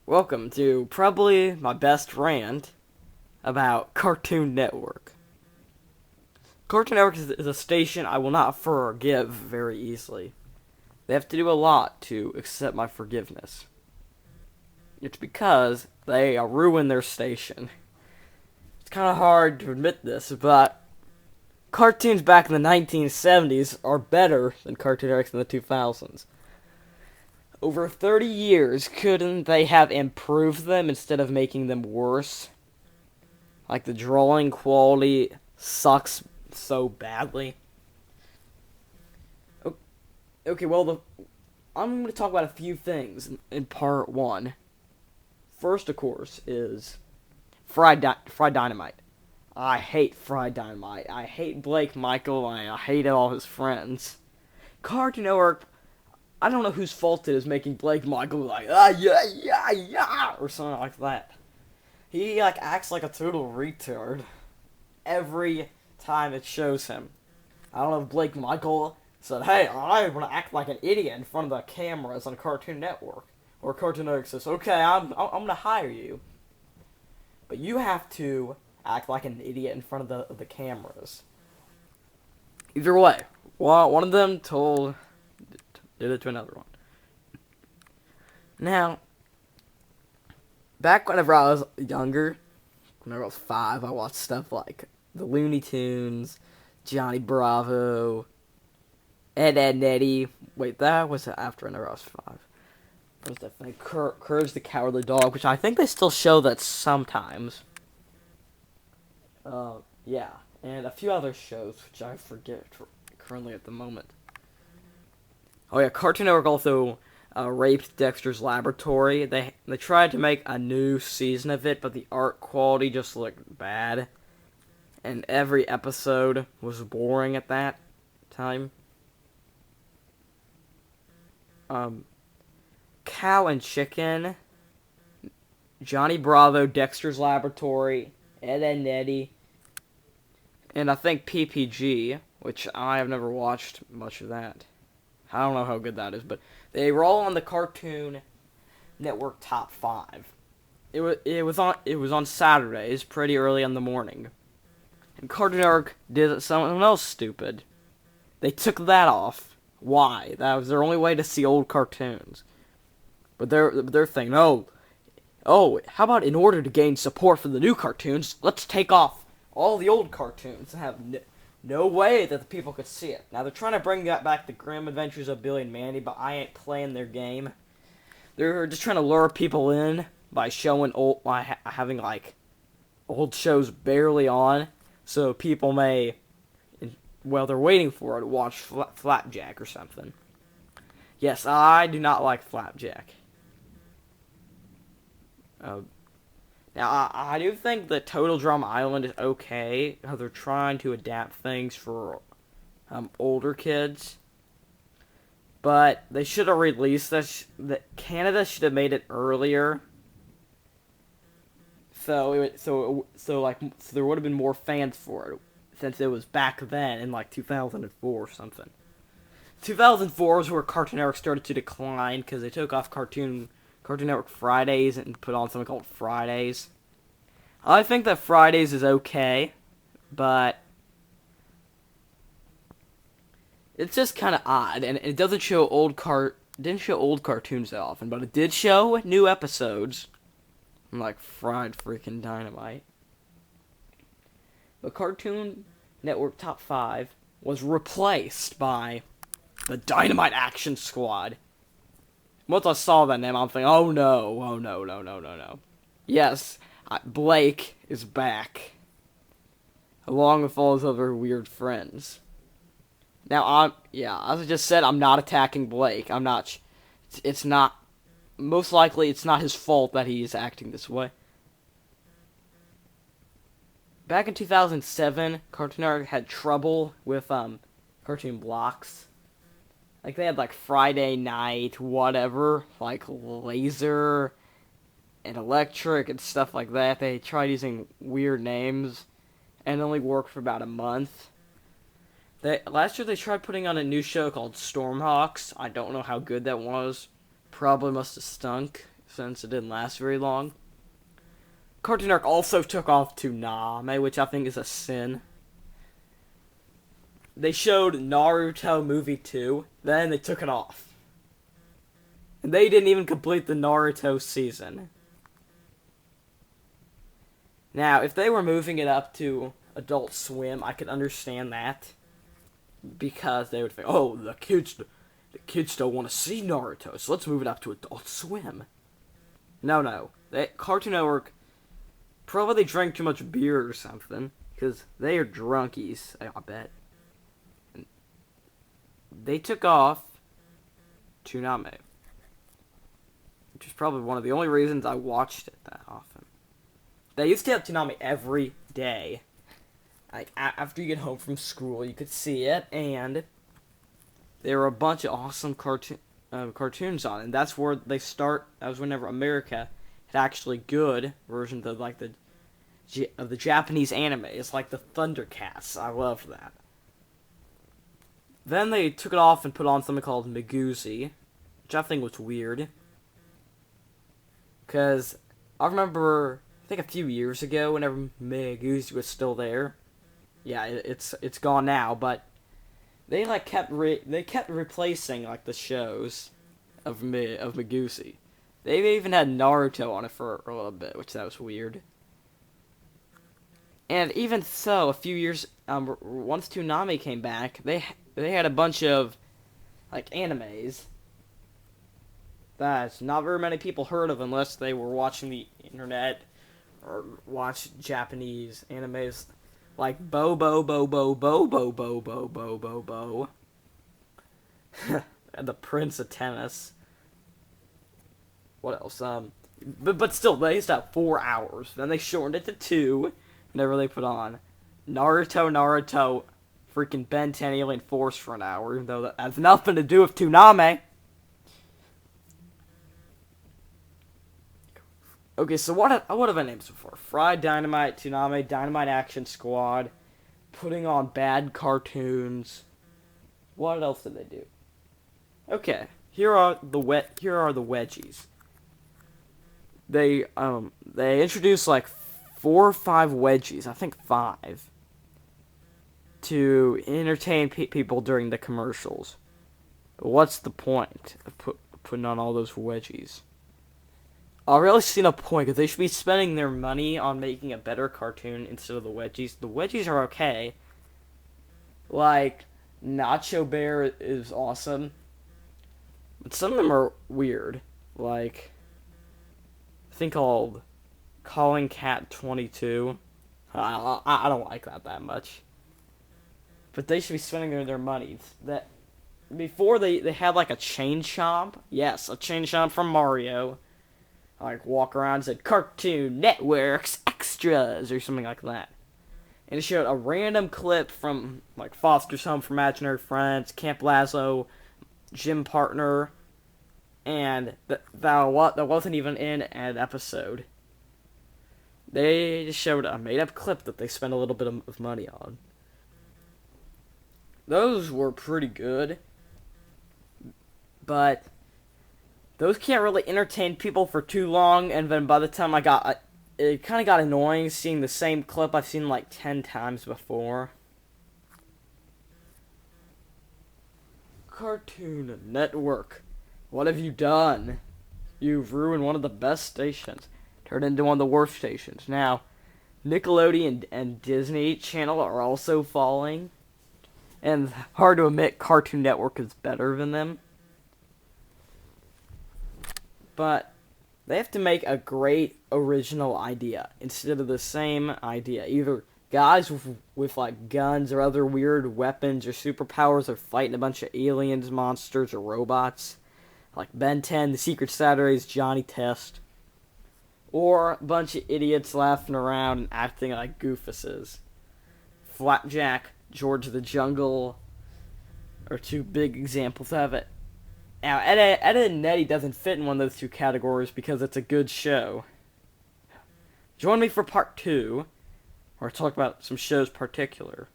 Welcome to probably my best rant about Cartoon Network. Cartoon Network is a station I will not forgive very easily. They have to do a lot to accept my forgiveness. It's because they ruin their station. It's kind of hard to admit this, but cartoons back in the 1970s are better than Cartoon Networks in the 2000s. Over 30 years, couldn't they have improved them instead of making them worse? Like, the drawing quality sucks so badly. Okay, I'm going to talk about a few things in part one. First, of course, is Fried Dynamite. I hate Fried Dynamite. I hate Blake Michael. I hate all his friends. Cartoon Network, I don't know whose fault it is making Blake Michael like, yeah, or something like that. He, acts like a total retard every time it shows him. I don't know if Blake Michael said, hey, I want to act like an idiot in front of the cameras on Cartoon Network. Or Cartoon Network says, okay, I'm going to hire you. But you have to act like an idiot in front of the cameras. Either way, one of them did it to another one. Now, back whenever I was younger, whenever I was 5, I watched stuff like the Looney Tunes, Johnny Bravo, Ed, Ed and Eddie. Wait, that was after whenever I was 5. What was that thing? Courage the Cowardly Dog, which I think they still show that sometimes. Yeah, and a few other shows, which I forget currently at the moment. Oh yeah, Cartoon Network also raped Dexter's Laboratory. They tried to make a new season of it, but the art quality just looked bad, and every episode was boring at that time. Cow and Chicken, Johnny Bravo, Dexter's Laboratory, Ed, Ed and Eddie, and I think PPG, which I have never watched much of that. I don't know how good that is, but they were all on the Cartoon Network top 5. It was on Saturdays, pretty early in the morning, and Cartoon Network did something else stupid. They took that off. Why? That was their only way to see old cartoons. But they're thinking, oh, how about in order to gain support for the new cartoons, let's take off all the old cartoons and have no way that the people could see it. Now, they're trying to bring back the Grim Adventures of Billy and Mandy, but I ain't playing their game. They're just trying to lure people in by having, old shows barely on, so people may, while they're waiting for it, watch Flapjack or something. Yes, I do not like Flapjack. Now, I do think that Total Drama Island is okay, how they're trying to adapt things for older kids. But they should have released this. Canada should have made it earlier. So there would have been more fans for it, since it was back then in 2004 or something. 2004 is where Cartoon Network started to decline because they took off Cartoon Network Fridays and put on something called Fridays. I think that Fridays is okay, but it's just kind of odd, and it doesn't show didn't show old cartoons that often, but it did show new episodes, like Fried freaking Dynamite. But Cartoon Network Top 5 was replaced by the Dynamite Action Squad. Once I saw that name, I'm thinking, oh no. Yes, Blake is back, along with all his other weird friends. Now, as I just said, I'm not attacking Blake. Most likely it's not his fault that he's acting this way. Back in 2007, Cartoon Network had trouble with, cartoon blocks. They had, Friday Night, whatever, Laser and Electric and stuff like that. They tried using weird names, and it only worked for about a month. Last year they tried putting on a new show called Stormhawks. I don't know how good that was. Probably must have stunk, since it didn't last very long. Cartoon Network also took off Toonami, which I think is a sin. They showed Naruto movie 2, then they took it off. And they didn't even complete the Naruto season. Now, if they were moving it up to Adult Swim, I could understand that. Because they would think, oh, the kids don't want to see Naruto, so let's move it up to Adult Swim. No. Cartoon Network, probably drank too much beer or something, because they are drunkies, I bet. And they took off Toonami, which is probably one of the only reasons I watched it that often. They used to have Toonami every day. Like, after you get home from school, you could see it, and there were a bunch of awesome cartoons on it, and that's where they start. That was whenever America had actually good versions of like the Japanese anime. It's like the Thundercats. I loved that. Then they took it off and put on something called Miguzi, which I think was weird. Because I remember, I think a few years ago, whenever Miguzi was still there. Yeah, it's gone now, but they like kept replacing like the shows of Miguzi. They even had Naruto on it for a little bit, which that was weird. And even so, a few years once Toonami came back, they had a bunch of like animes that not very many people heard of unless they were watching the internet or watched Japanese animes. Like Bo Bo Bo Bo Bo Bo Bo Bo Bo Bo Bo. And the Prince of Tennis. What else? But still, they used to have 4 hours. Then they shortened it to 2. Whenever they put on Naruto, freaking Ben 10 Alien Force for an hour, even though that has nothing to do with Toonami. Okay, so what have I named before? Fried Dynamite, Toonami, Dynamite Action Squad, putting on bad cartoons. What else did they do? Okay, here are the wedgies. They introduced like 4 or 5 wedgies, I think 5, to entertain people during the commercials. But what's the point of putting on all those wedgies? I really see no point, because they should be spending their money on making a better cartoon instead of the wedgies. The wedgies are okay. Like, Nacho Bear is awesome. But some of them are weird. Like, I think called Calling Cat 22. I don't like that much. But they should be spending their money. That before they had like a chain shop. Yes, a chain shop from Mario. Like, walk around and said, Cartoon Network's Extras, or something like that. And it showed a random clip from, like, Foster's Home for Imaginary Friends, Camp Lazlo, Gym Partner, and that wasn't even in an episode. They just showed a made-up clip that they spent a little bit of money on. Those were pretty good, but those can't really entertain people for too long, and then by the time it kind of got annoying seeing the same clip I've seen like 10 times before. Cartoon Network, what have you done? You've ruined one of the best stations, turned into one of the worst stations. Now, Nickelodeon and Disney Channel are also falling, and hard to admit Cartoon Network is better than them. But they have to make a great original idea instead of the same idea. Either guys with like guns or other weird weapons or superpowers are fighting a bunch of aliens, monsters, or robots. Like Ben 10, The Secret Saturdays, Johnny Test. Or a bunch of idiots laughing around and acting like goofuses. Flapjack, George of the Jungle are 2 big examples of it. Now, Ed, and Nettie doesn't fit in one of those 2 categories because it's a good show. Join me for part 2, where I talk about some shows particular.